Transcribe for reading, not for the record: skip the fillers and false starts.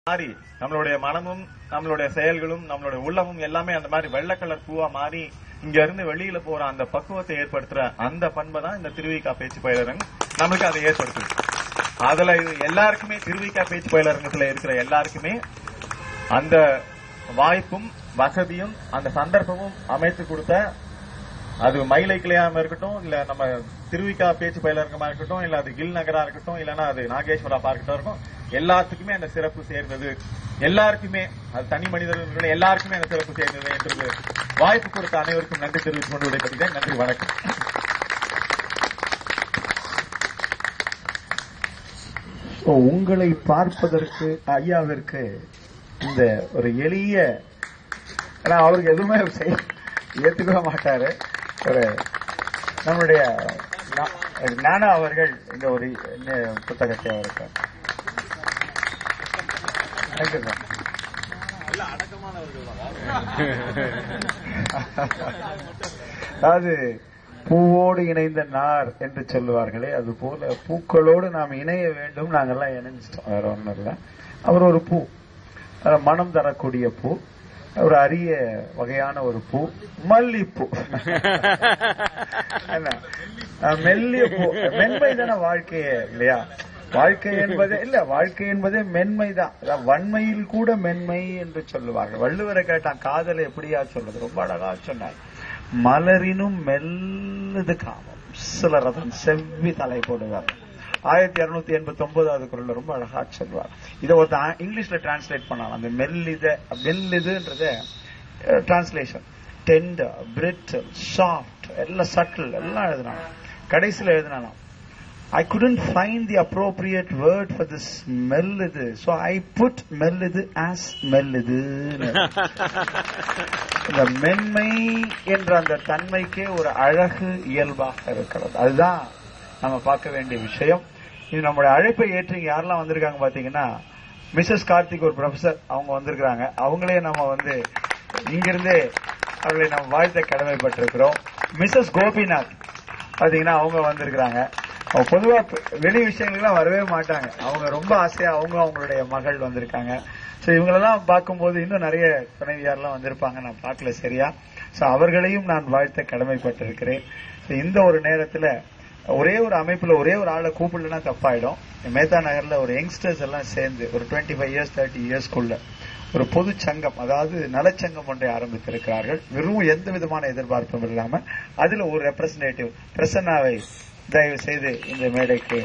மாறி நம்மளுடைய மனமும் நம்மளுடைய செயல்களும் நம்மளுடைய உள்ளமும் எல்லாமே அந்த மாதிரி வெள்ளை கலர் பூவா மாறி இங்க இருந்து வெளியில போற அந்த பக்குவத்தை ஏற்படுத்துற அந்த பண்பை தான் இந்த திருவிக்கா பேச்சு பயிலரங்கம் நம்மளுக்கு அதை ஏற்படுத்துது. அதுல எல்லாருக்குமே திருவிக்கா பேச்சு பயிலரங்கத்துல இருக்கிற எல்லாருக்குமே அந்த வாய்ப்பும் வசதியும் அந்த சந்தர்ப்பமும் அமைத்து கொடுத்த, அது மயிலை கிளையாம இருக்கட்டும், இல்ல நம்ம திருவிக்கா பேச்சு பயிலரங்கமா இருக்கட்டும், இல்ல அது கில் நகரா இருக்கட்டும், இல்லன்னா அது நாகேஸ்வரா பார்க்கட்டும் இருக்கும், எல்லாத்துக்குமே அந்த சிறப்பு சேர்ந்தது. எல்லாருக்குமே அது தனி மனிதர்கள் எல்லாருக்குமே அந்த சிறப்பு சேர்ந்தது என்று வாய்ப்பு கொடுத்த அனைவருக்கும் நன்றி தெரிவித்துக் கொண்டு விடைபெறுகிறேன். நன்றி, வணக்கம். உங்களை பார்ப்பதற்கு ஐயாவிற்கு இந்த ஒரு எளிய, அவருக்கு எதுவுமே ஏற்றுக்கவே மாட்டாரு, ஒரு நம்முடைய ஞானா அவர்கள் இந்த ஒரு புத்தகத்தை அவருக்கு அதாவது பூவோடு இணைந்த நார் என்று சொல்லுவார்களே, அது போல பூக்களோடு நாம் இணைய வேண்டும். நாங்கெல்லாம் இணைஞ்சிட்டோம், வேற ஒன்றும் இல்லை. அவர் ஒரு பூ, மனம் தரக்கூடிய பூ, ஒரு அரிய வகையான ஒரு பூ, மல்லிப்பூ. மெல்லிய பூ, மென்மை தானே வாழ்க்கையே, இல்லையா? வாழ்க்கை என்பதே இல்ல, வாழ்க்கை என்பதே மென்மைதான். வன்மையில் கூட மென்மை என்று சொல்லுவார்கள். வள்ளுவரை கேட்டான், காதலை எப்படியா சொல்றது? ரொம்ப அழகா சொன்னார். மலரினும் மெல்லுது காமம், சிலர் அதன் செவ்வி தலை போடுவார். 1289 குரல்ல ரொம்ப அழகா சொல்வார். இதை ஒருத்தர் இங்கிலீஷ்ல டிரான்ஸ்லேட் பண்ணலாம். அந்த மெல்லிதுன்றத டிரான்ஸ்லேஷன் டெண்டர், பிரிட்டில், சாஃப்ட், எல்லாம் சட்டில் எல்லாம் எழுதினாலும் கடைசியில் எழுதினாலும் I couldn't find the appropriate word for this மெல்லுது, so I put மெல்லுது as மெல்லுது. இந்த மென்மை என்ற அந்த தன்மைக்கே ஒரு அழகு இயல்பாக இருக்கிறது. அதுதான் நம்ம பார்க்க வேண்டிய விஷயம். இது நம்முடைய அழைப்பை ஏற்று யாரெல்லாம் வந்திருக்காங்க பாத்தீங்கன்னா, மிஸ்ஸஸ் கார்த்திக் ஒரு ப்ரொஃபசர், அவங்க வந்திருக்கிறாங்க. அவங்களே நம்ம இங்கிருந்தே அவர்களை நம்ம வாழ்த்த கடமைப்பட்டிருக்கிறோம். மிஸ்ஸஸ் கோபிநாத் பாத்தீங்கன்னா அவங்க வந்திருக்கிறாங்க. பொதுவா வெளி விஷயங்களுக்கெல்லாம் வரவே மாட்டாங்க. அவங்க ரொம்ப ஆசையா அவங்களுடைய மகள் வந்திருக்காங்க. சோ இவங்களெல்லாம் பார்க்கும்போது இன்னும் நிறைய துணைவியாரெல்லாம் வந்திருப்பாங்க, நான் பார்க்கல சரியா. சோ அவர்களையும் நான் வாழ்த்த கடமைப்பட்டிருக்கிறேன். இந்த ஒரு நேரத்துல ஒரே ஒரு அமைப்புல ஒரே ஒரு ஆளை கூப்பிடலன்னா தப்பாயிடும். மேத்தா நகர்ல ஒரு யங்ஸ்டர்ஸ் எல்லாம் சேர்ந்து ஒரு 25 years 30 yearsக்குள்ள ஒரு பொது சங்கம், அதாவது நலச்சங்கம் ஒன்றை ஆரம்பித்திருக்கிறார்கள். வெறும் எந்த விதமான எதிர்பார்ப்பும் இல்லாம அதுல ஒரு ரெப்ரசன்டேட்டிவ் பிரசன்னாவை தயவு செய்து இந்த மேடைக்கு